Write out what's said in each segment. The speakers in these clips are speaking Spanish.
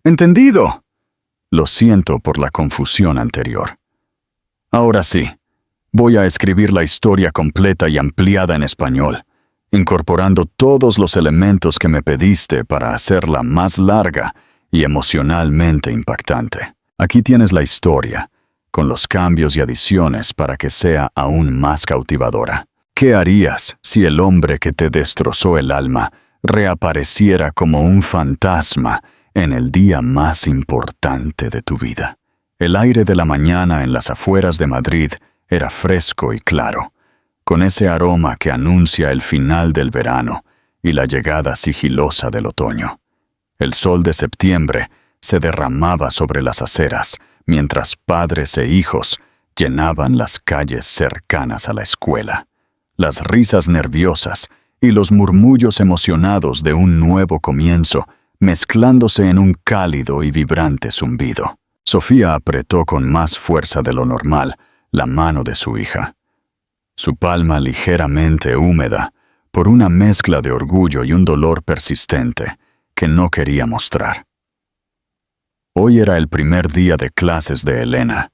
¡Entendido! Lo siento por la confusión anterior. Ahora sí, voy a escribir la historia completa y ampliada en español, incorporando todos los elementos que me pediste para hacerla más larga y emocionalmente impactante. Aquí tienes la historia, con los cambios y adiciones para que sea aún más cautivadora. ¿Qué harías si el hombre que te destrozó el alma reapareciera como un fantasma en el día más importante de tu vida? El aire de la mañana en las afueras de Madrid era fresco y claro, con ese aroma que anuncia el final del verano y la llegada sigilosa del otoño. El sol de septiembre se derramaba sobre las aceras, mientras padres e hijos llenaban las calles cercanas a la escuela. Las risas nerviosas y los murmullos emocionados de un nuevo comienzo mezclándose en un cálido y vibrante zumbido. Sofía apretó con más fuerza de lo normal la mano de su hija. Su palma ligeramente húmeda por una mezcla de orgullo y un dolor persistente que no quería mostrar. Hoy era el primer día de clases de Elena,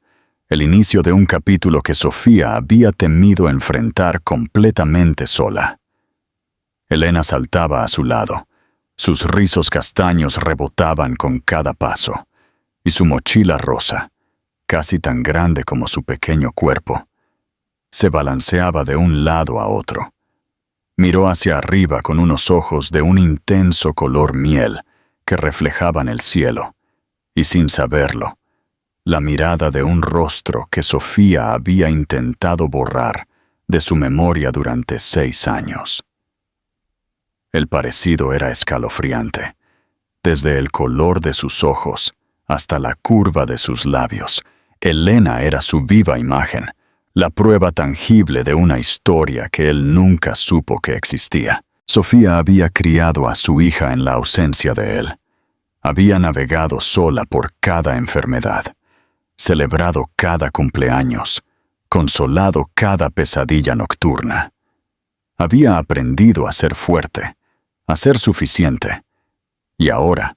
el inicio de un capítulo que Sofía había temido enfrentar completamente sola. Elena saltaba a su lado, sus rizos castaños rebotaban con cada paso, y su mochila rosa, casi tan grande como su pequeño cuerpo, se balanceaba de un lado a otro. Miró hacia arriba con unos ojos de un intenso color miel que reflejaban el cielo, y sin saberlo, la mirada de un rostro que Sofía había intentado borrar de su memoria durante 6 años. El parecido era escalofriante, desde el color de sus ojos hasta la curva de sus labios. Elena era su viva imagen, la prueba tangible de una historia que él nunca supo que existía. Sofía había criado a su hija en la ausencia de él. Había navegado sola por cada enfermedad, celebrado cada cumpleaños, consolado cada pesadilla nocturna. Había aprendido a ser fuerte, a ser suficiente. Y ahora,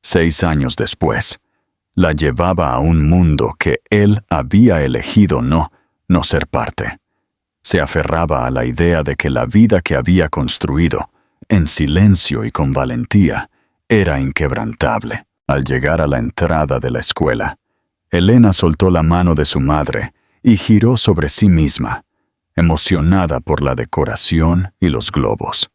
6 años después, la llevaba a un mundo que él había elegido no ser parte. Se aferraba a la idea de que la vida que había construido, en silencio y con valentía, era inquebrantable. Al llegar a la entrada de la escuela, Elena soltó la mano de su madre y giró sobre sí misma, emocionada por la decoración y los globos.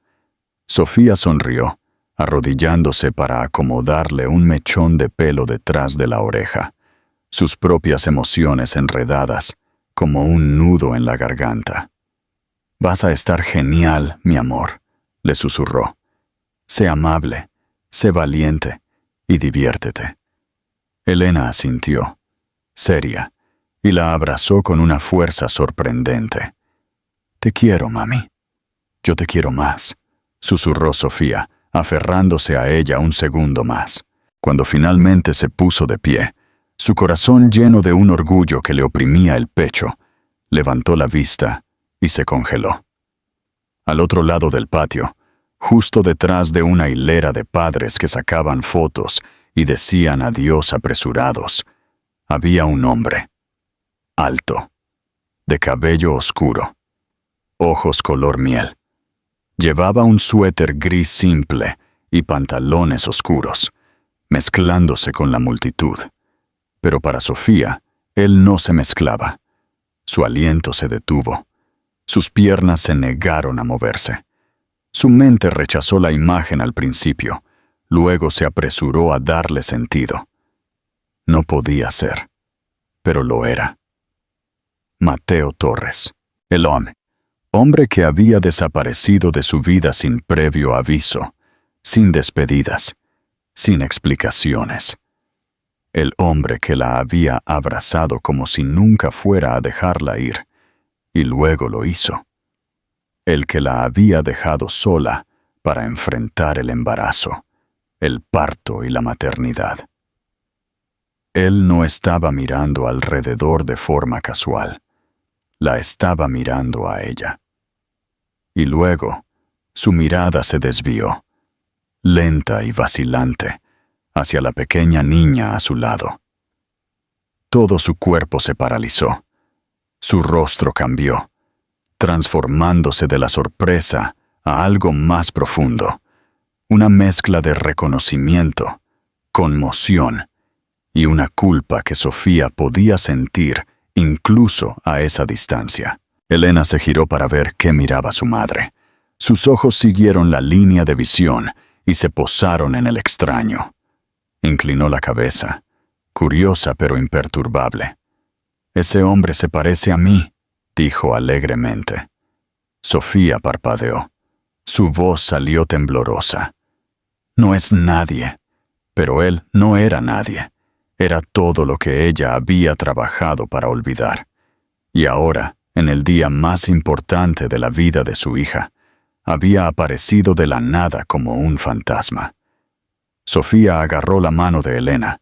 Sofía sonrió, arrodillándose para acomodarle un mechón de pelo detrás de la oreja, sus propias emociones enredadas como un nudo en la garganta. «Vas a estar genial, mi amor», le susurró. «Sé amable, sé valiente y diviértete». Elena asintió, seria, y la abrazó con una fuerza sorprendente. «Te quiero, mami». «Yo te quiero más», susurró Sofía, aferrándose a ella un segundo más. Cuando finalmente se puso de pie, su corazón lleno de un orgullo que le oprimía el pecho, levantó la vista y se congeló. Al otro lado del patio, justo detrás de una hilera de padres que sacaban fotos y decían adiós apresurados, había un hombre, alto, de cabello oscuro, ojos color miel. Llevaba un suéter gris simple y pantalones oscuros, mezclándose con la multitud. Pero para Sofía, él no se mezclaba. Su aliento se detuvo. Sus piernas se negaron a moverse. Su mente rechazó la imagen al principio, luego se apresuró a darle sentido. No podía ser, pero lo era. Mateo Torres, el hombre que había desaparecido de su vida sin previo aviso, sin despedidas, sin explicaciones. El hombre que la había abrazado como si nunca fuera a dejarla ir, y luego lo hizo. El que la había dejado sola para enfrentar el embarazo, el parto y la maternidad. Él no estaba mirando alrededor de forma casual. La estaba mirando a ella. Y luego, su mirada se desvió, lenta y vacilante, hacia la pequeña niña a su lado. Todo su cuerpo se paralizó. Su rostro cambió, transformándose de la sorpresa a algo más profundo, una mezcla de reconocimiento, conmoción y una culpa que Sofía podía sentir incluso a esa distancia. Elena se giró para ver qué miraba su madre. Sus ojos siguieron la línea de visión y se posaron en el extraño. Inclinó la cabeza, curiosa pero imperturbable. «Ese hombre se parece a mí», dijo alegremente. Sofía parpadeó. Su voz salió temblorosa. No es nadie, pero él no era nadie. Era todo lo que ella había trabajado para olvidar. Y ahora, en el día más importante de la vida de su hija, había aparecido de la nada como un fantasma. Sofía agarró la mano de Elena,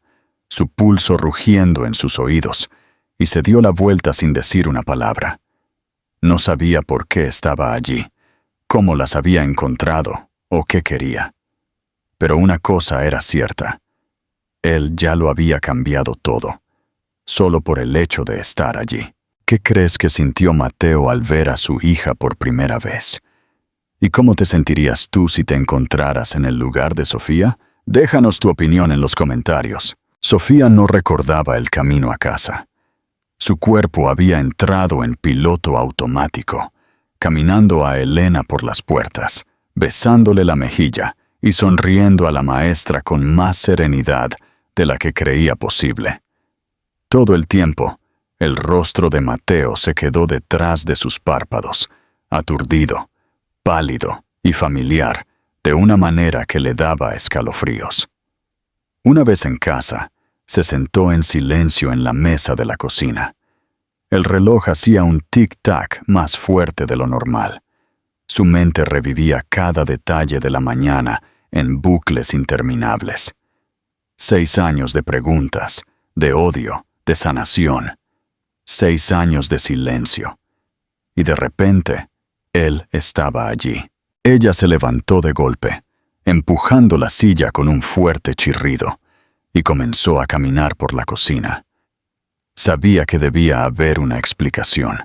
su pulso rugiendo en sus oídos, y se dio la vuelta sin decir una palabra. No sabía por qué estaba allí, cómo las había encontrado o qué quería. Pero una cosa era cierta. Él ya lo había cambiado todo, solo por el hecho de estar allí. ¿Qué crees que sintió Mateo al ver a su hija por primera vez? ¿Y cómo te sentirías tú si te encontraras en el lugar de Sofía? Déjanos tu opinión en los comentarios. Sofía no recordaba el camino a casa. Su cuerpo había entrado en piloto automático, caminando a Elena por las puertas, besándole la mejilla y sonriendo a la maestra con más serenidad de la que creía posible. Todo el tiempo, el rostro de Mateo se quedó detrás de sus párpados, aturdido, pálido y familiar, de una manera que le daba escalofríos. Una vez en casa, se sentó en silencio en la mesa de la cocina. El reloj hacía un tic-tac más fuerte de lo normal. Su mente revivía cada detalle de la mañana en bucles interminables. 6 años de preguntas, de odio, de sanación. 6 años de silencio. Y de repente, él estaba allí. Ella se levantó de golpe, empujando la silla con un fuerte chirrido, y comenzó a caminar por la cocina. Sabía que debía haber una explicación.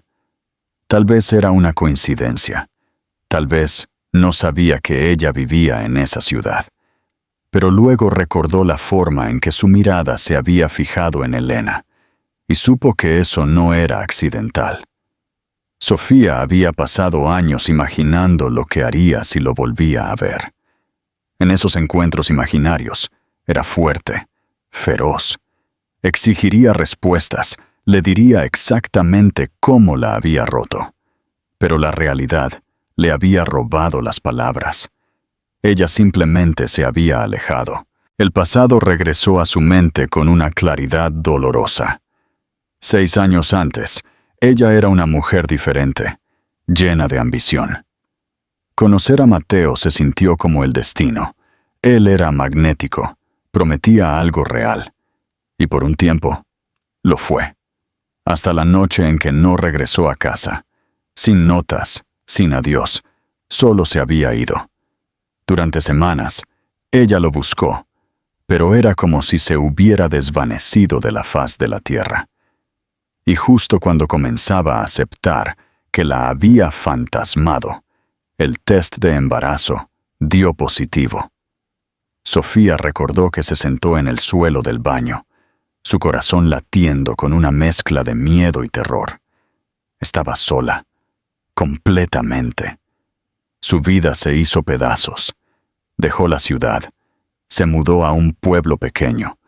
Tal vez era una coincidencia. Tal vez no sabía que ella vivía en esa ciudad. Pero luego recordó la forma en que su mirada se había fijado en Elena, y supo que eso no era accidental. Sofía había pasado años imaginando lo que haría si lo volvía a ver. En esos encuentros imaginarios, era fuerte, feroz. Exigiría respuestas, le diría exactamente cómo la había roto. Pero la realidad le había robado las palabras. Ella simplemente se había alejado. El pasado regresó a su mente con una claridad dolorosa. 6 años antes, ella era una mujer diferente, llena de ambición. Conocer a Mateo se sintió como el destino. Él era magnético, prometía algo real. Y por un tiempo, lo fue. Hasta la noche en que no regresó a casa. Sin notas, sin adiós, solo se había ido. Durante semanas, ella lo buscó, pero era como si se hubiera desvanecido de la faz de la tierra. Y justo cuando comenzaba a aceptar que la había fantasmado, el test de embarazo dio positivo. Sofía recordó que se sentó en el suelo del baño, su corazón latiendo con una mezcla de miedo y terror. Estaba sola, completamente. Su vida se hizo pedazos. Dejó la ciudad, se mudó a un pueblo pequeño,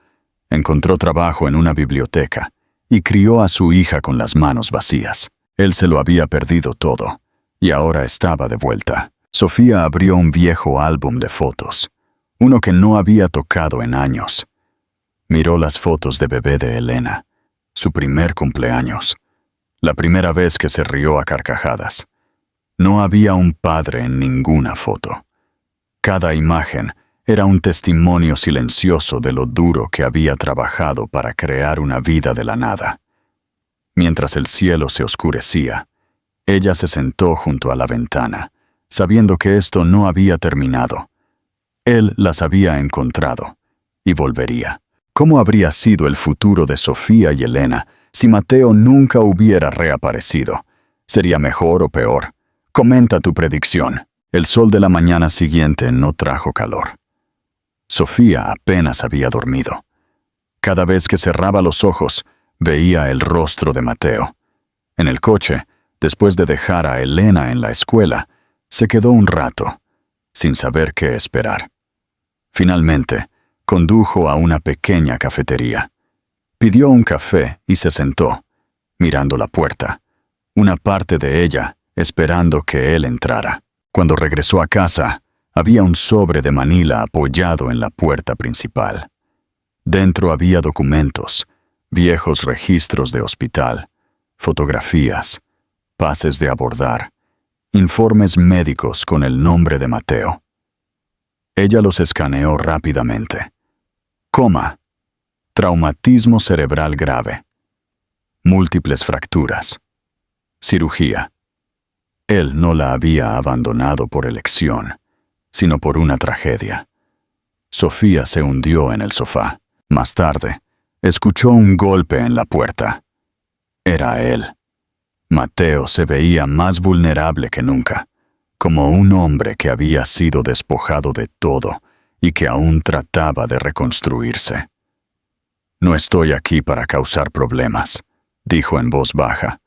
encontró trabajo en una biblioteca y crió a su hija con las manos vacías. Él se lo había perdido todo, y ahora estaba de vuelta. Sofía abrió un viejo álbum de fotos, uno que no había tocado en años. Miró las fotos de bebé de Elena, su primer cumpleaños, la primera vez que se rió a carcajadas. No había un padre en ninguna foto. Cada imagen era un testimonio silencioso de lo duro que había trabajado para crear una vida de la nada. Mientras el cielo se oscurecía, ella se sentó junto a la ventana, sabiendo que esto no había terminado. Él las había encontrado, y volvería. ¿Cómo habría sido el futuro de Sofía y Elena si Mateo nunca hubiera reaparecido? ¿Sería mejor o peor? Comenta tu predicción. El sol de la mañana siguiente no trajo calor. Sofía apenas había dormido. Cada vez que cerraba los ojos, veía el rostro de Mateo. En el coche, después de dejar a Elena en la escuela, se quedó un rato, sin saber qué esperar. Finalmente, condujo a una pequeña cafetería. Pidió un café y se sentó, mirando la puerta, una parte de ella esperando que él entrara. Cuando regresó a casa, había un sobre de Manila apoyado en la puerta principal. Dentro había documentos, viejos registros de hospital, fotografías, pases de abordar, informes médicos con el nombre de Mateo. Ella los escaneó rápidamente. Coma, traumatismo cerebral grave, múltiples fracturas, cirugía. Él no la había abandonado por elección, sino por una tragedia. Sofía se hundió en el sofá. Más tarde, escuchó un golpe en la puerta. Era él. Mateo se veía más vulnerable que nunca, como un hombre que había sido despojado de todo y que aún trataba de reconstruirse. «No estoy aquí para causar problemas», dijo en voz baja.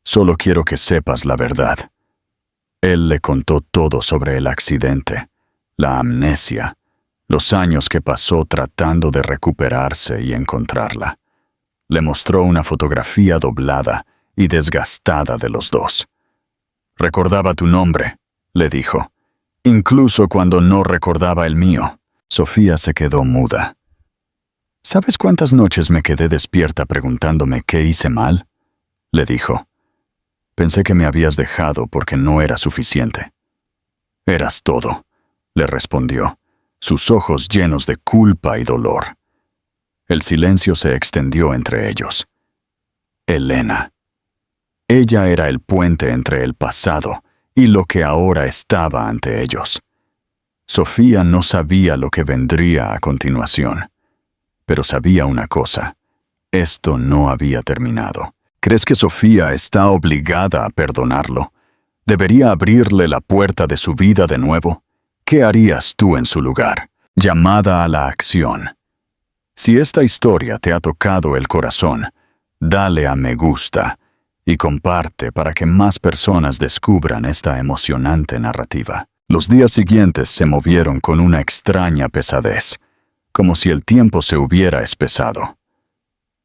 «Solo quiero que sepas la verdad». Él le contó todo sobre el accidente, la amnesia, los años que pasó tratando de recuperarse y encontrarla. Le mostró una fotografía doblada y desgastada de los dos. «Recordaba tu nombre», le dijo, «incluso cuando no recordaba el mío». Sofía se quedó muda. «¿Sabes cuántas noches me quedé despierta preguntándome qué hice mal?», le dijo. «Pensé que me habías dejado porque no era suficiente». «Eras todo», le respondió, sus ojos llenos de culpa y dolor. El silencio se extendió entre ellos. Elena. Ella era el puente entre el pasado y lo que ahora estaba ante ellos. Sofía no sabía lo que vendría a continuación, pero sabía una cosa: esto no había terminado. ¿Crees que Sofía está obligada a perdonarlo? ¿Debería abrirle la puerta de su vida de nuevo? ¿Qué harías tú en su lugar? Llamada a la acción. Si esta historia te ha tocado el corazón, dale a me gusta y comparte para que más personas descubran esta emocionante narrativa. Los días siguientes se movieron con una extraña pesadez, como si el tiempo se hubiera espesado.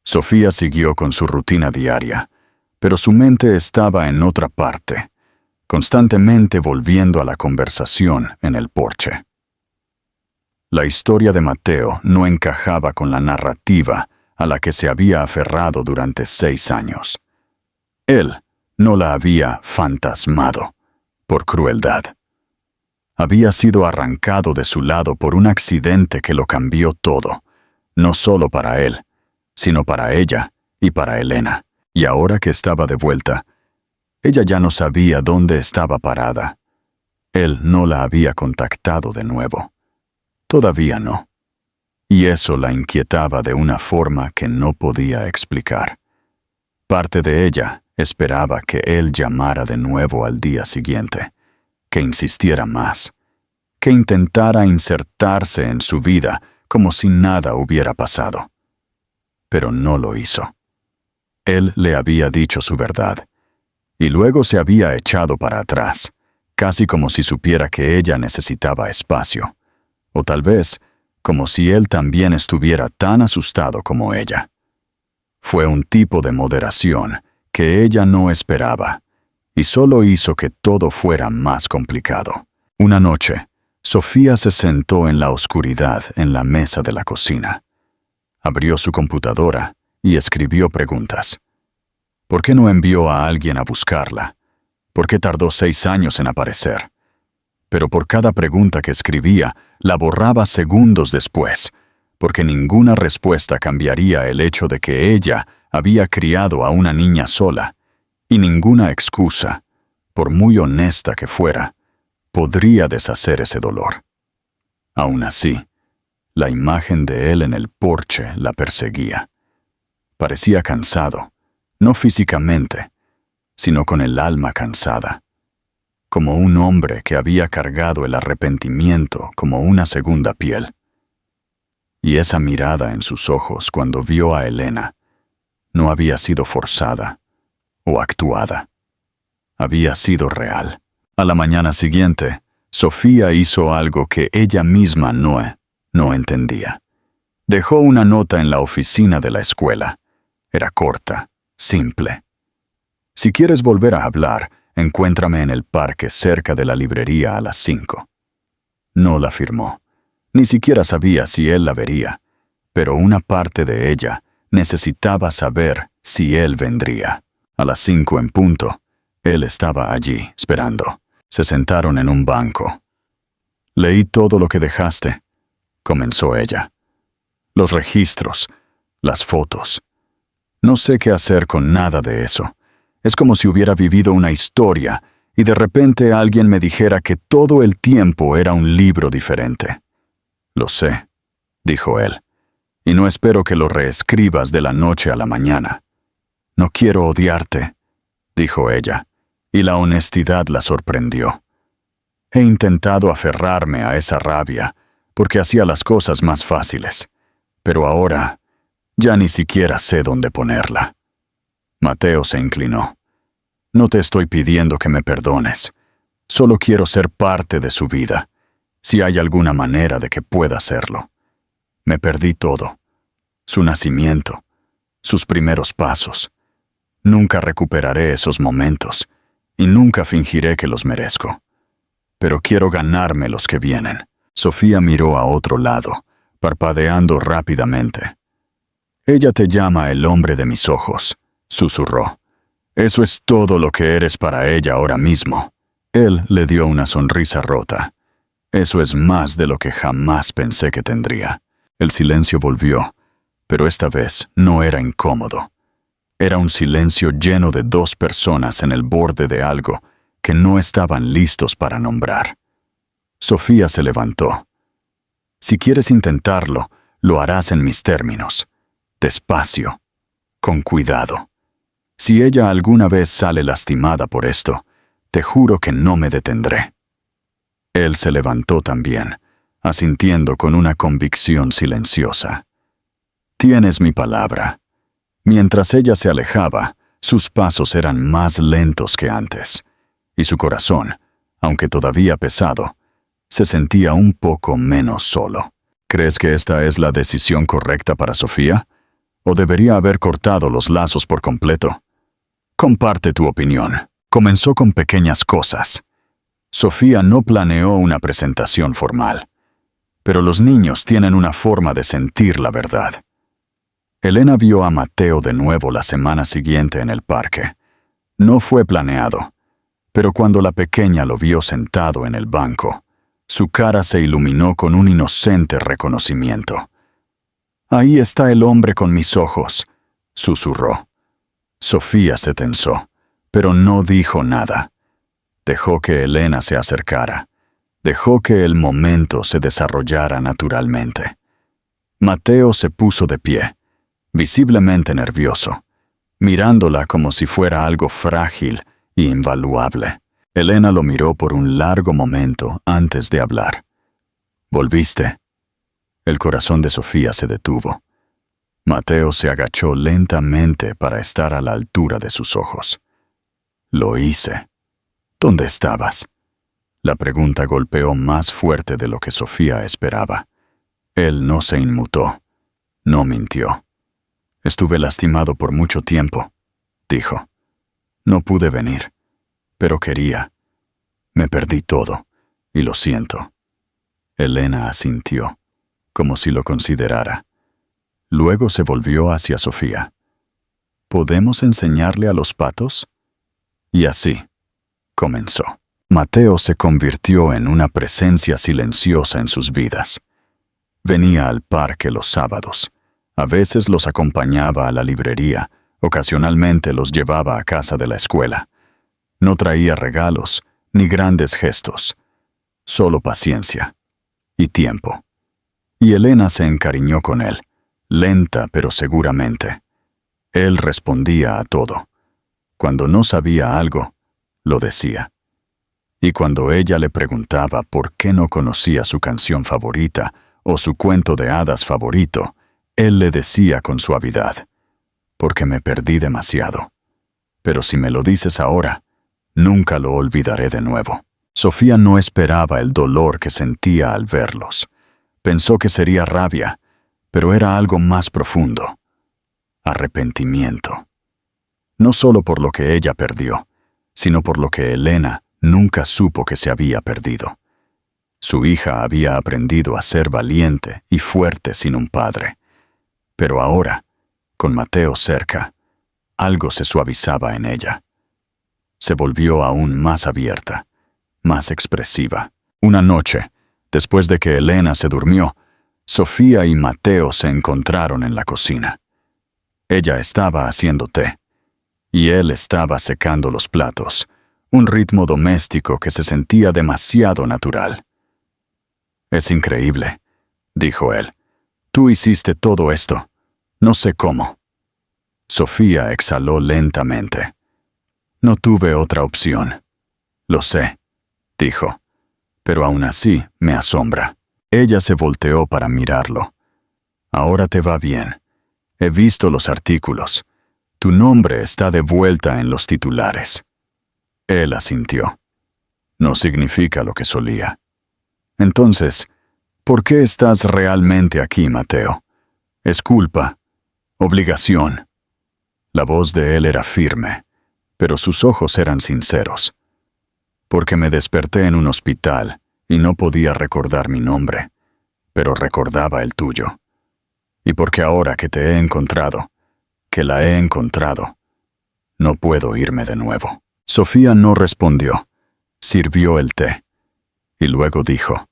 Sofía siguió con su rutina diaria, pero su mente estaba en otra parte, constantemente volviendo a la conversación en el porche. La historia de Mateo no encajaba con la narrativa a la que se había aferrado durante 6 años. Él no la había fantasmado por crueldad. Había sido arrancado de su lado por un accidente que lo cambió todo, no solo para él, sino para ella y para Elena. Y ahora que estaba de vuelta, ella ya no sabía dónde estaba parada. Él no la había contactado de nuevo. Todavía no. Y eso la inquietaba de una forma que no podía explicar. Parte de ella esperaba que él llamara de nuevo al día siguiente, que insistiera más, que intentara insertarse en su vida como si nada hubiera pasado. Pero no lo hizo. Él le había dicho su verdad, y luego se había echado para atrás, casi como si supiera que ella necesitaba espacio, o tal vez como si él también estuviera tan asustado como ella. Fue un tipo de moderación que ella no esperaba, y solo hizo que todo fuera más complicado. Una noche, Sofía se sentó en la oscuridad en la mesa de la cocina. Abrió su computadora y escribió preguntas. ¿Por qué no envió a alguien a buscarla? ¿Por qué tardó 6 años en aparecer? Pero por cada pregunta que escribía, la borraba segundos después, porque ninguna respuesta cambiaría el hecho de que ella había criado a una niña sola, y ninguna excusa, por muy honesta que fuera, podría deshacer ese dolor. Aún así, La imagen de él en el porche la perseguía. Parecía cansado, no físicamente, sino con el alma cansada, como un hombre que había cargado el arrepentimiento como una segunda piel. Y esa mirada en sus ojos cuando vio a Elena no había sido forzada o actuada. Había sido real. A la mañana siguiente, Sofía hizo algo que ella misma no entendía. Dejó una nota en la oficina de la escuela. Era corta, simple. Si quieres volver a hablar, encuéntrame en el parque cerca de la librería a las 5. No la firmó. Ni siquiera sabía si él la vería, pero una parte de ella necesitaba saber si él vendría. A las 5 en punto, él estaba allí, esperando. Se sentaron en un banco. «Leí todo lo que dejaste», comenzó ella. «Los registros, las fotos. No sé qué hacer con nada de eso. Es como si hubiera vivido una historia y de repente alguien me dijera que todo el tiempo era un libro diferente». «Lo sé», dijo él, «y no espero que lo reescribas de la noche a la mañana». «No quiero odiarte», dijo ella, y la honestidad la sorprendió. «He intentado aferrarme a esa rabia, porque hacía las cosas más fáciles, pero ahora ya ni siquiera sé dónde ponerla». Mateo se inclinó. «No te estoy pidiendo que me perdones. Solo quiero ser parte de su vida, si hay alguna manera de que pueda hacerlo. Me perdí todo. Su nacimiento, sus primeros pasos. Nunca recuperaré esos momentos, y nunca fingiré que los merezco. Pero quiero ganarme los que vienen». Sofía miró a otro lado, parpadeando rápidamente. «Ella te llama el hombre de mis ojos», susurró. «Eso es todo lo que eres para ella ahora mismo». Él le dio una sonrisa rota. «Eso es más de lo que jamás pensé que tendría». El silencio volvió, pero esta vez no era incómodo. Era un silencio lleno de dos personas en el borde de algo que no estaban listos para nombrar. Sofía se levantó. «Si quieres intentarlo, lo harás en mis términos. Despacio, con cuidado. Si ella alguna vez sale lastimada por esto, te juro que no me detendré». Él se levantó también, asintiendo con una convicción silenciosa. «Tienes mi palabra». Mientras ella se alejaba, sus pasos eran más lentos que antes, y su corazón, aunque todavía pesado, se sentía un poco menos solo. «¿Crees que esta es la decisión correcta para Sofía? ¿O debería haber cortado los lazos por completo? Comparte tu opinión». Comenzó con pequeñas cosas. Sofía no planeó una presentación formal, pero los niños tienen una forma de sentir la verdad. Elena vio a Mateo de nuevo la semana siguiente en el parque. No fue planeado, pero cuando la pequeña lo vio sentado en el banco, su cara se iluminó con un inocente reconocimiento. «Ahí está el hombre con mis ojos», susurró. Sofía se tensó, pero no dijo nada. Dejó que Elena se acercara. Dejó que el momento se desarrollara naturalmente. Mateo se puso de pie, visiblemente nervioso, mirándola como si fuera algo frágil e invaluable. Elena lo miró por un largo momento antes de hablar. «¿Volviste?» El corazón de Sofía se detuvo. Mateo se agachó lentamente para estar a la altura de sus ojos. «Lo hice». «¿Dónde estabas?» La pregunta golpeó más fuerte de lo que Sofía esperaba. Él no se inmutó. No mintió. «Estuve lastimado por mucho tiempo», dijo. «No pude venir, pero quería. Me perdí todo, y lo siento». Elena asintió, como si lo considerara. Luego se volvió hacia Sofía. «¿Podemos enseñarle a los patos?» Y así comenzó. Mateo se convirtió en una presencia silenciosa en sus vidas. Venía al parque los sábados. A veces los acompañaba a la librería, ocasionalmente los llevaba a casa de la escuela. No traía regalos ni grandes gestos, solo paciencia y tiempo. y Elena se encariñó con él, lenta pero seguramente. Él respondía a todo. Cuando no sabía algo, lo decía. Y cuando ella le preguntaba por qué no conocía su canción favorita o su cuento de hadas favorito, él le decía con suavidad: porque me perdí demasiado. Pero si me lo dices ahora, nunca lo olvidaré de nuevo. Sofía no esperaba el dolor que sentía al verlos. Pensó que sería rabia, pero era algo más profundo: arrepentimiento. No solo por lo que ella perdió, sino por lo que Elena nunca supo que se había perdido. Su hija había aprendido a ser valiente y fuerte sin un padre. Pero ahora, con Mateo cerca, algo se suavizaba en ella. Se volvió aún más abierta, más expresiva. Una noche, después de que Elena se durmió, Sofía y Mateo se encontraron en la cocina. Ella estaba haciendo té, y él estaba secando los platos, un ritmo doméstico que se sentía demasiado natural. «Es increíble», dijo él. «Tú hiciste todo esto. No sé cómo». Sofía exhaló lentamente. «No tuve otra opción». «Lo sé», dijo, «pero aún así me asombra». Ella se volteó para mirarlo. «Ahora te va bien. He visto los artículos. Tu nombre está de vuelta en los titulares». Él asintió. «No significa lo que solía». «Entonces, ¿por qué estás realmente aquí, Mateo? ¿Es culpa? ¿Obligación?» La voz de él era firme, pero sus ojos eran sinceros. «Porque me desperté en un hospital y no podía recordar mi nombre, pero recordaba el tuyo. Y porque ahora que te he encontrado, que la he encontrado, no puedo irme de nuevo». Sofía no respondió. Sirvió el té. Y luego dijo,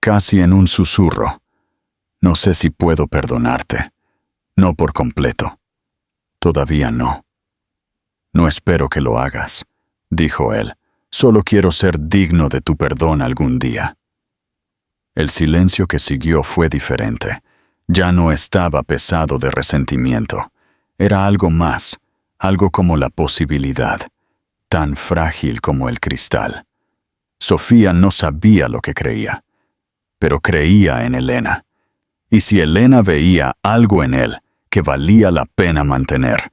casi en un susurro: «No sé si puedo perdonarte. No por completo. Todavía no». «No espero que lo hagas», dijo él. «Solo quiero ser digno de tu perdón algún día». El silencio que siguió fue diferente. Ya no estaba pesado de resentimiento. Era algo más, algo como la posibilidad, tan frágil como el cristal. Sofía no sabía lo que creía, pero creía en Elena. Y si Elena veía algo en él que valía la pena mantener,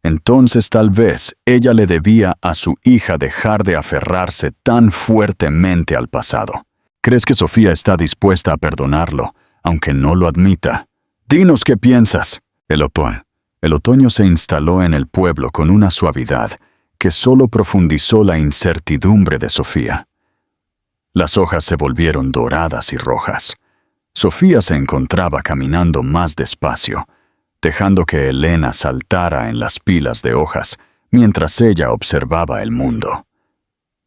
entonces tal vez ella le debía a su hija dejar de aferrarse tan fuertemente al pasado. ¿Crees que Sofía está dispuesta a perdonarlo, aunque no lo admita? «Dinos qué piensas». El otoño se instaló en el pueblo con una suavidad que solo profundizó la incertidumbre de Sofía. Las hojas se volvieron doradas y rojas. Sofía se encontraba caminando más despacio, dejando que Elena saltara en las pilas de hojas mientras ella observaba el mundo.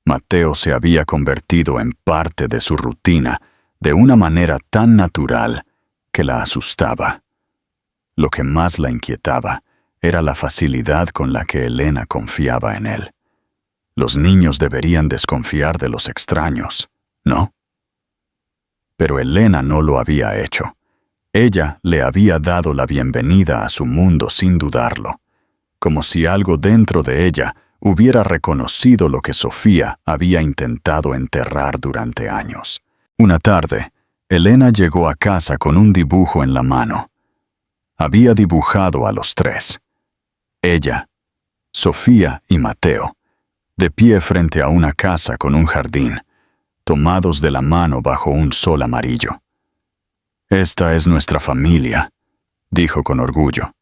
Mateo se había convertido en parte de su rutina de una manera tan natural que la asustaba. Lo que más la inquietaba era la facilidad con la que Elena confiaba en él. Los niños deberían desconfiar de los extraños, ¿no? Pero Elena no lo había hecho. Ella le había dado la bienvenida a su mundo sin dudarlo, como si algo dentro de ella hubiera reconocido lo que Sofía había intentado enterrar durante años. Una tarde, Elena llegó a casa con un dibujo en la mano. Había dibujado a los tres: ella, Sofía y Mateo, de pie frente a una casa con un jardín, tomados de la mano bajo un sol amarillo. «Esta es nuestra familia», dijo con orgullo.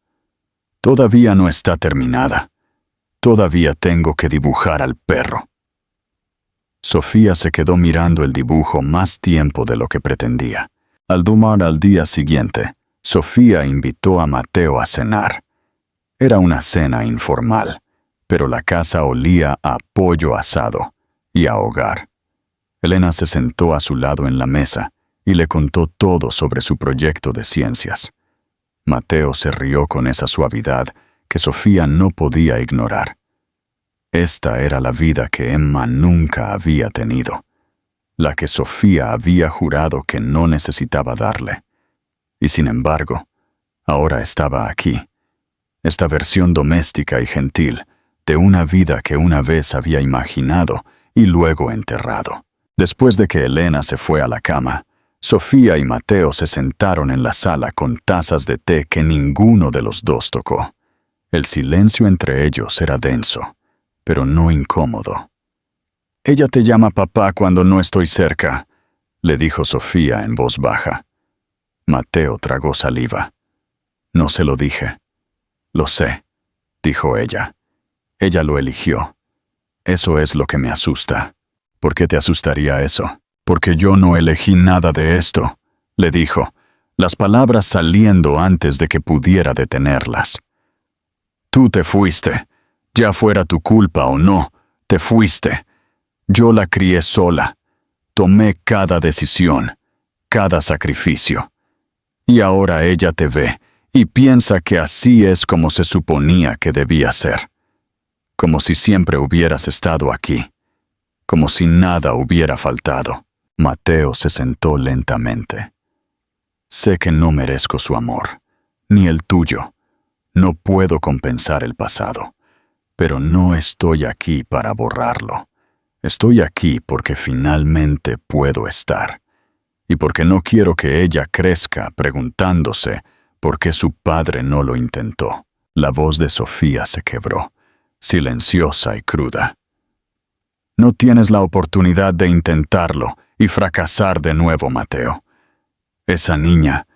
«Todavía no está terminada. Todavía tengo que dibujar al perro». Sofía se quedó mirando el dibujo más tiempo de lo que pretendía. Al día siguiente, Sofía invitó a Mateo a cenar. Era una cena informal, pero la casa olía a pollo asado y a hogar. Elena se sentó a su lado en la mesa y le contó todo sobre su proyecto de ciencias. Mateo se rió con esa suavidad que Sofía no podía ignorar. Esta era la vida que Emma nunca había tenido, la que Sofía había jurado que no necesitaba darle. Y sin embargo, ahora estaba aquí, esta versión doméstica y gentil de una vida que una vez había imaginado y luego enterrado. Después de que Elena se fue a la cama, Sofía y Mateo se sentaron en la sala con tazas de té que ninguno de los dos tocó. El silencio entre ellos era denso, pero no incómodo. «Ella te llama papá cuando no estoy cerca», le dijo Sofía en voz baja. Mateo tragó saliva. «No se lo dije». «Lo sé», dijo ella. «Ella lo eligió. Eso es lo que me asusta». «¿Por qué te asustaría eso?» «Porque yo no elegí nada de esto», le dijo, las palabras saliendo antes de que pudiera detenerlas. «Tú te fuiste. Ya fuera tu culpa o no, te fuiste. Yo la crié sola. Tomé cada decisión, cada sacrificio. Y ahora ella te ve y piensa que así es como se suponía que debía ser. Como si siempre hubieras estado aquí. Como si nada hubiera faltado». Mateo se sentó lentamente. «Sé que no merezco su amor, ni el tuyo. No puedo compensar el pasado, pero no estoy aquí para borrarlo. Estoy aquí porque finalmente puedo estar, y porque no quiero que ella crezca preguntándose por qué su padre no lo intentó». La voz de Sofía se quebró, silenciosa y cruda. «No tienes la oportunidad de intentarlo y fracasar de nuevo, Mateo. Esa niña,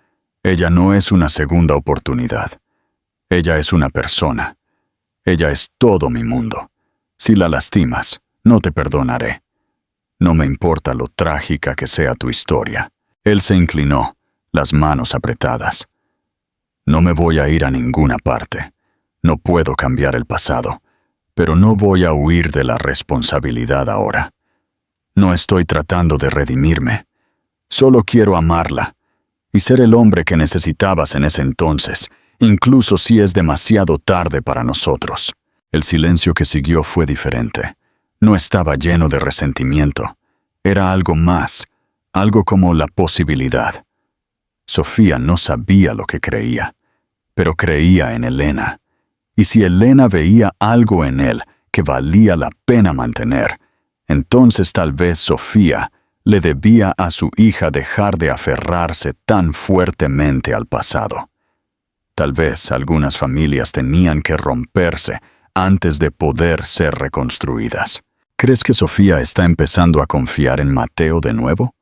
ella no es una segunda oportunidad. Ella es una persona. Ella es todo mi mundo. Si la lastimas, no te perdonaré. No me importa lo trágica que sea tu historia». Él se inclinó, las manos apretadas. «No me voy a ir a ninguna parte. No puedo cambiar el pasado, pero no voy a huir de la responsabilidad ahora. No estoy tratando de redimirme. Solo quiero amarla y ser el hombre que necesitabas en ese entonces, incluso si es demasiado tarde para nosotros». El silencio que siguió fue diferente. No estaba lleno de resentimiento. Era algo más, algo como la posibilidad. Sofía no sabía lo que creía, pero creía en Elena. Y si Elena veía algo en él que valía la pena mantener, entonces tal vez Sofía le debía a su hija dejar de aferrarse tan fuertemente al pasado. Tal vez algunas familias tenían que romperse antes de poder ser reconstruidas. ¿Crees que Sofía está empezando a confiar en Mateo de nuevo?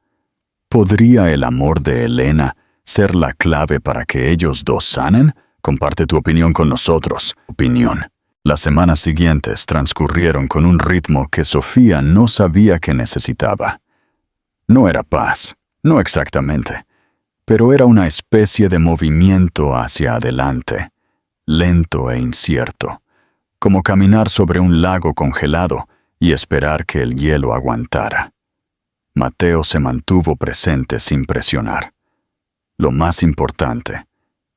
¿Podría el amor de Elena ser la clave para que ellos dos sanen? Comparte tu opinión con nosotros. Opinión. Las semanas siguientes transcurrieron con un ritmo que Sofía no sabía que necesitaba. No era paz, no exactamente, pero era una especie de movimiento hacia adelante, lento e incierto, como caminar sobre un lago congelado y esperar que el hielo aguantara. Mateo se mantuvo presente sin presionar. Lo más importante,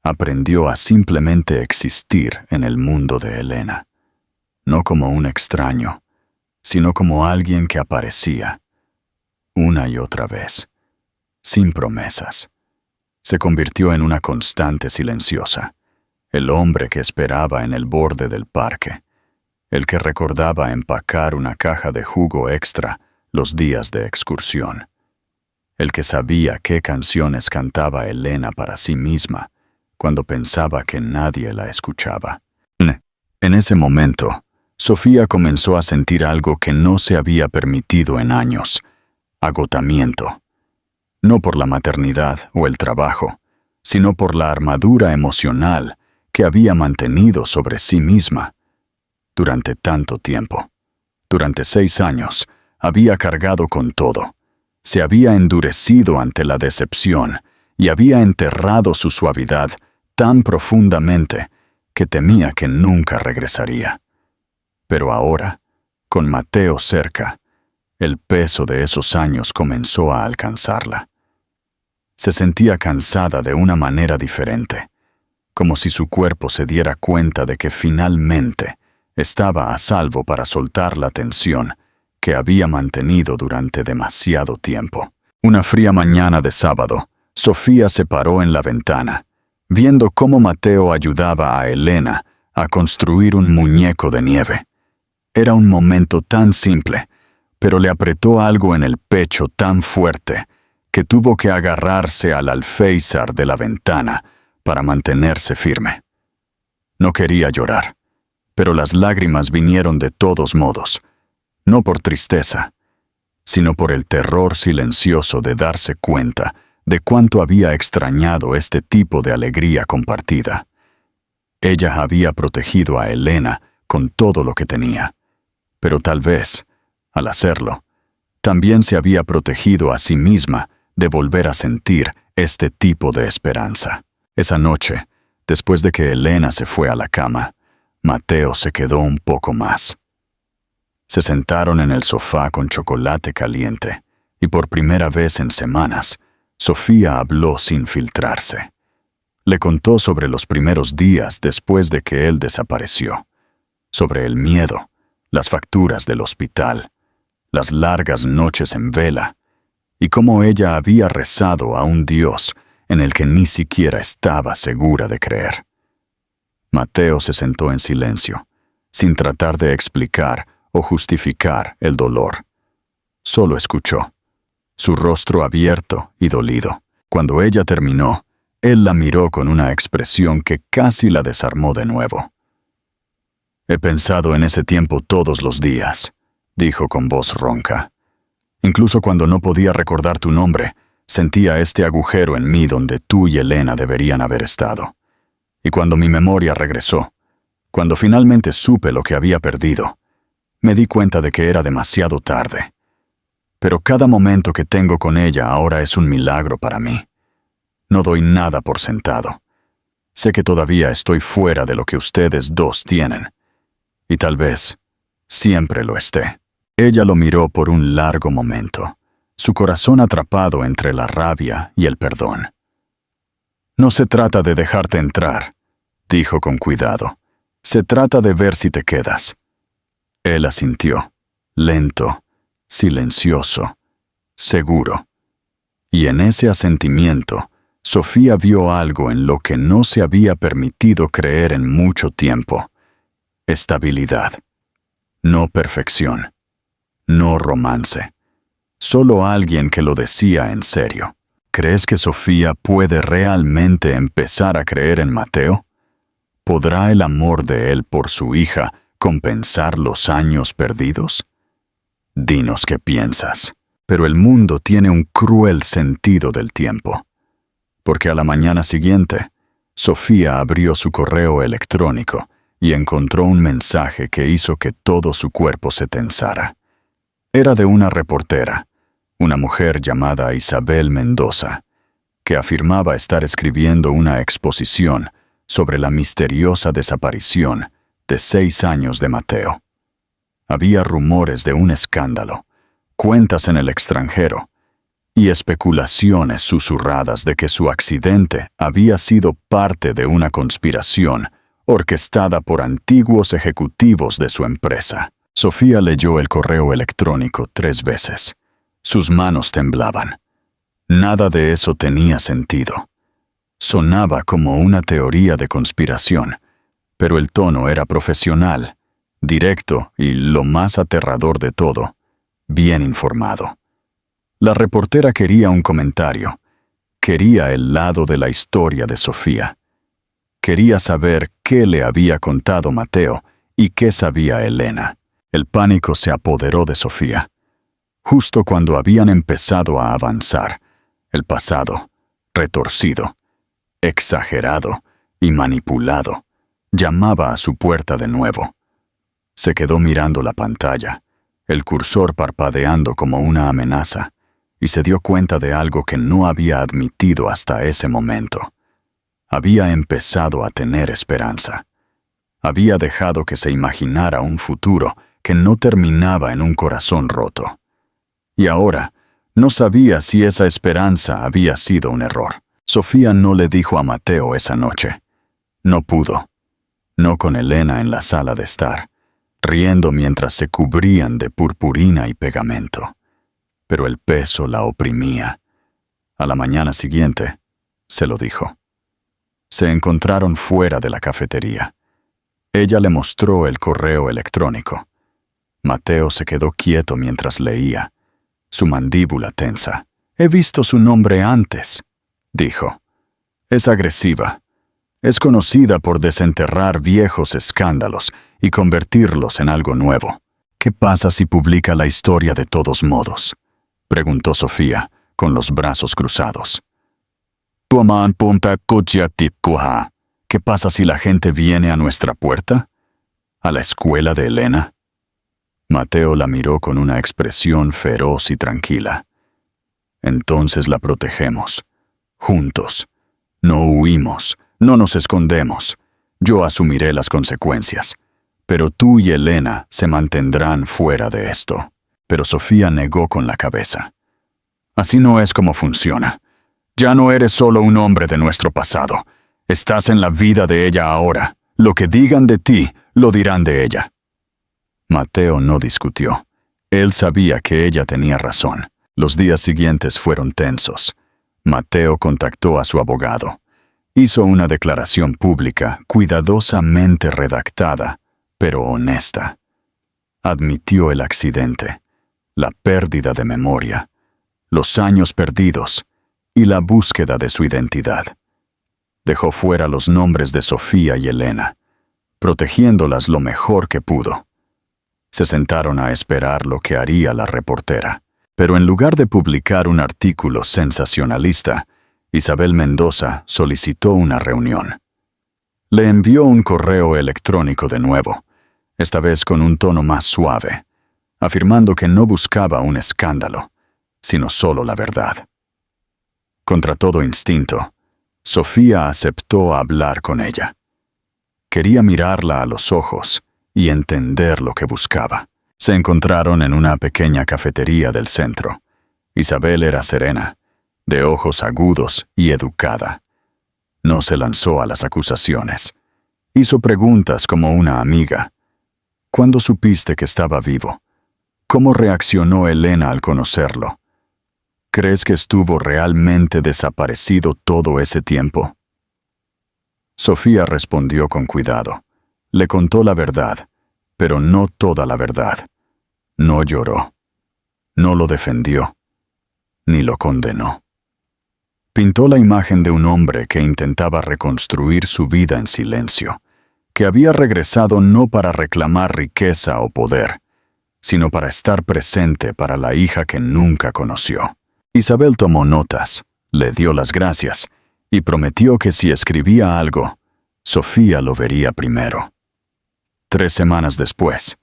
aprendió a simplemente existir en el mundo de Elena, no como un extraño, sino como alguien que aparecía, una y otra vez, sin promesas. Se convirtió en una constante silenciosa, el hombre que esperaba en el borde del parque, el que recordaba empacar una caja de jugo extra los días de excursión, el que sabía qué canciones cantaba Elena para sí misma cuando pensaba que nadie la escuchaba. En ese momento, Sofía comenzó a sentir algo que no se había permitido en años: agotamiento. No por la maternidad o el trabajo, sino por la armadura emocional que había mantenido sobre sí misma. Durante tanto tiempo, durante 6 años, había cargado con todo. Se había endurecido ante la decepción y había enterrado su suavidad tan profundamente que temía que nunca regresaría. Pero ahora, con Mateo cerca, el peso de esos años comenzó a alcanzarla. Se sentía cansada de una manera diferente, como si su cuerpo se diera cuenta de que finalmente estaba a salvo para soltar la tensión que había mantenido durante demasiado tiempo. Una fría mañana de sábado, Sofía se paró en la ventana, viendo cómo Mateo ayudaba a Elena a construir un muñeco de nieve. Era un momento tan simple, pero le apretó algo en el pecho tan fuerte que tuvo que agarrarse al alféizar de la ventana para mantenerse firme. No quería llorar, pero las lágrimas vinieron de todos modos, no por tristeza, sino por el terror silencioso de darse cuenta de cuánto había extrañado este tipo de alegría compartida. Ella había protegido a Elena con todo lo que tenía, pero tal vez, al hacerlo, también se había protegido a sí misma de volver a sentir este tipo de esperanza. Esa noche, después de que Elena se fue a la cama, Mateo se quedó un poco más. Se sentaron en el sofá con chocolate caliente y por primera vez en semanas, Sofía habló sin filtrarse. Le contó sobre los primeros días después de que él desapareció, sobre el miedo, las facturas del hospital, las largas noches en vela, y cómo ella había rezado a un Dios en el que ni siquiera estaba segura de creer. Mateo se sentó en silencio, sin tratar de explicar o justificar el dolor. Solo escuchó, su rostro abierto y dolido. Cuando ella terminó, él la miró con una expresión que casi la desarmó de nuevo. «He pensado en ese tiempo todos los días», dijo con voz ronca. «Incluso cuando no podía recordar tu nombre, sentía este agujero en mí donde tú y Elena deberían haber estado. Y cuando mi memoria regresó, cuando finalmente supe lo que había perdido, me di cuenta de que era demasiado tarde. Pero cada momento que tengo con ella ahora es un milagro para mí. No doy nada por sentado. Sé que todavía estoy fuera de lo que ustedes dos tienen. Y tal vez siempre lo esté». Ella lo miró por un largo momento, su corazón atrapado entre la rabia y el perdón. «No se trata de dejarte entrar», dijo con cuidado. «Se trata de ver si te quedas». Él asintió, lento, silencioso, seguro. Y en ese asentimiento, Sofía vio algo en lo que no se había permitido creer en mucho tiempo: estabilidad, no perfección, no romance, solo alguien que lo decía en serio. ¿Crees que Sofía puede realmente empezar a creer en Mateo? ¿Podrá el amor de él por su hija compensar los años perdidos? Dinos qué piensas. Pero el mundo tiene un cruel sentido del tiempo. Porque a la mañana siguiente, Sofía abrió su correo electrónico y encontró un mensaje que hizo que todo su cuerpo se tensara. Era de una reportera, una mujer llamada Isabel Mendoza, que afirmaba estar escribiendo una exposición sobre la misteriosa desaparición de 6 años de Mateo. Había rumores de un escándalo, cuentas en el extranjero y especulaciones susurradas de que su accidente había sido parte de una conspiración orquestada por antiguos ejecutivos de su empresa. Sofía leyó el correo electrónico 3 veces. Sus manos temblaban. Nada de eso tenía sentido. Sonaba como una teoría de conspiración, pero el tono era profesional, directo y, lo más aterrador de todo, bien informado. La reportera quería un comentario. Quería el lado de la historia de Sofía. Quería saber qué le había contado Mateo y qué sabía Elena. El pánico se apoderó de Sofía. Justo cuando habían empezado a avanzar, el pasado, retorcido, exagerado y manipulado, llamaba a su puerta de nuevo. Se quedó mirando la pantalla, el cursor parpadeando como una amenaza, y se dio cuenta de algo que no había admitido hasta ese momento. Había empezado a tener esperanza. Había dejado que se imaginara un futuro que no terminaba en un corazón roto. Y ahora, no sabía si esa esperanza había sido un error. Sofía no le dijo a Mateo esa noche. No pudo. No con Elena en la sala de estar, riendo mientras se cubrían de purpurina y pegamento. Pero el peso la oprimía. A la mañana siguiente, se lo dijo. Se encontraron fuera de la cafetería. Ella le mostró el correo electrónico. Mateo se quedó quieto mientras leía, su mandíbula tensa. «He visto su nombre antes», dijo. «Es agresiva. Es conocida por desenterrar viejos escándalos y convertirlos en algo nuevo. ¿Qué pasa si publica la historia de todos modos?», preguntó Sofía, con los brazos cruzados. «¿Qué pasa si la gente viene a nuestra puerta? ¿A la escuela de Elena?». Mateo la miró con una expresión feroz y tranquila. «Entonces la protegemos. Juntos. No huimos. No nos escondemos. Yo asumiré las consecuencias. Pero tú y Elena se mantendrán fuera de esto». Pero Sofía negó con la cabeza. «Así no es como funciona. Ya no eres solo un hombre de nuestro pasado. Estás en la vida de ella ahora. Lo que digan de ti, lo dirán de ella». Mateo no discutió. Él sabía que ella tenía razón. Los días siguientes fueron tensos. Mateo contactó a su abogado. Hizo una declaración pública, cuidadosamente redactada, pero honesta. Admitió el accidente, la pérdida de memoria, los años perdidos y la búsqueda de su identidad. Dejó fuera los nombres de Sofía y Elena, protegiéndolas lo mejor que pudo. Se sentaron a esperar lo que haría la reportera. Pero en lugar de publicar un artículo sensacionalista, Isabel Mendoza solicitó una reunión. Le envió un correo electrónico de nuevo, esta vez con un tono más suave, afirmando que no buscaba un escándalo, sino solo la verdad. Contra todo instinto, Sofía aceptó hablar con ella. Quería mirarla a los ojos y entender lo que buscaba. Se encontraron en una pequeña cafetería del centro. Isabel era serena, de ojos agudos y educada. No se lanzó a las acusaciones. Hizo preguntas como una amiga. ¿Cuándo supiste que estaba vivo? ¿Cómo reaccionó Elena al conocerlo? ¿Crees que estuvo realmente desaparecido todo ese tiempo? Sofía respondió con cuidado. Le contó la verdad, pero no toda la verdad. No lloró. No lo defendió. Ni lo condenó. Pintó la imagen de un hombre que intentaba reconstruir su vida en silencio, que había regresado no para reclamar riqueza o poder, sino para estar presente para la hija que nunca conoció. Isabel tomó notas, le dio las gracias y prometió que si escribía algo, Sofía lo vería primero. 3 semanas después,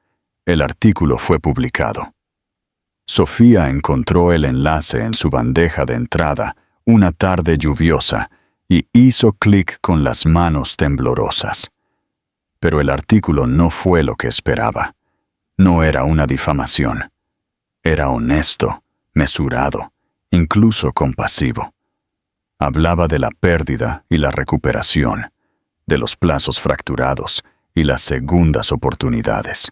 el artículo fue publicado. Sofía encontró el enlace en su bandeja de entrada una tarde lluviosa y hizo clic con las manos temblorosas. Pero el artículo no fue lo que esperaba. No era una difamación. Era honesto, mesurado, incluso compasivo. Hablaba de la pérdida y la recuperación, de los plazos fracturados y las segundas oportunidades.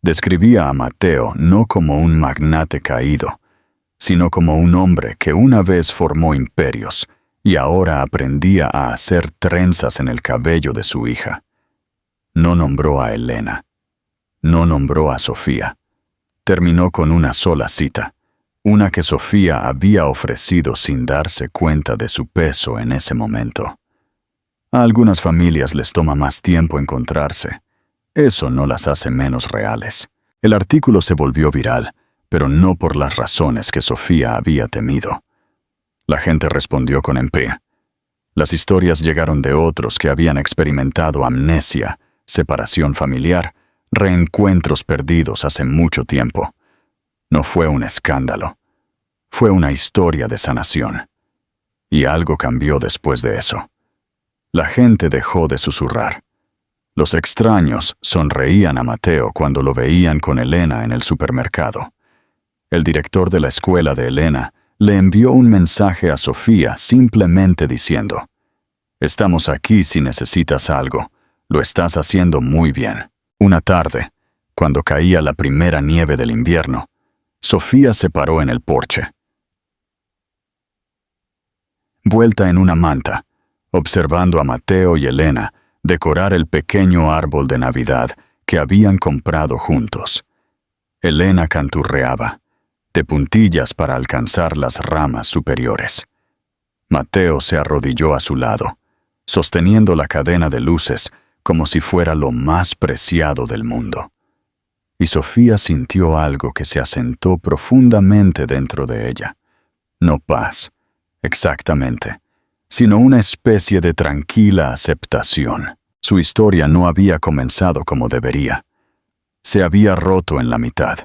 Describía a Mateo no como un magnate caído, sino como un hombre que una vez formó imperios y ahora aprendía a hacer trenzas en el cabello de su hija. No nombró a Elena. No nombró a Sofía. Terminó con una sola cita, una que Sofía había ofrecido sin darse cuenta de su peso en ese momento. A algunas familias les toma más tiempo encontrarse. Eso no las hace menos reales. El artículo se volvió viral, pero no por las razones que Sofía había temido. La gente respondió con empatía. Las historias llegaron de otros que habían experimentado amnesia, separación familiar, reencuentros perdidos hace mucho tiempo. No fue un escándalo. Fue una historia de sanación. Y algo cambió después de eso. La gente dejó de susurrar. Los extraños sonreían a Mateo cuando lo veían con Elena en el supermercado. El director de la escuela de Elena le envió un mensaje a Sofía simplemente diciendo: «Estamos aquí si necesitas algo. Lo estás haciendo muy bien». Una tarde, cuando caía la primera nieve del invierno, Sofía se paró en el porche. vuelta en una manta, observando a Mateo y Elena decorar el pequeño árbol de Navidad que habían comprado juntos. Elena canturreaba, de puntillas para alcanzar las ramas superiores. Mateo se arrodilló a su lado, sosteniendo la cadena de luces como si fuera lo más preciado del mundo. Y Sofía sintió algo que se asentó profundamente dentro de ella. No paz, exactamente, sino una especie de tranquila aceptación. Su historia no había comenzado como debería. Se había roto en la mitad,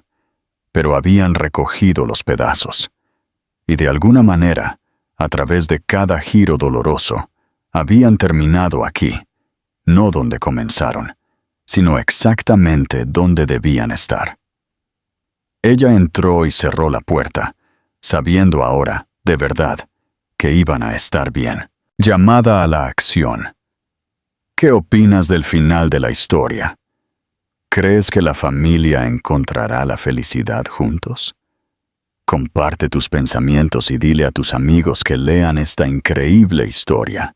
pero habían recogido los pedazos. Y de alguna manera, a través de cada giro doloroso, habían terminado aquí, no donde comenzaron, sino exactamente donde debían estar. Ella entró y cerró la puerta, sabiendo ahora, de verdad, que iban a estar bien. Llamada a la acción. ¿Qué opinas del final de la historia? ¿Crees que la familia encontrará la felicidad juntos? Comparte tus pensamientos y dile a tus amigos que lean esta increíble historia.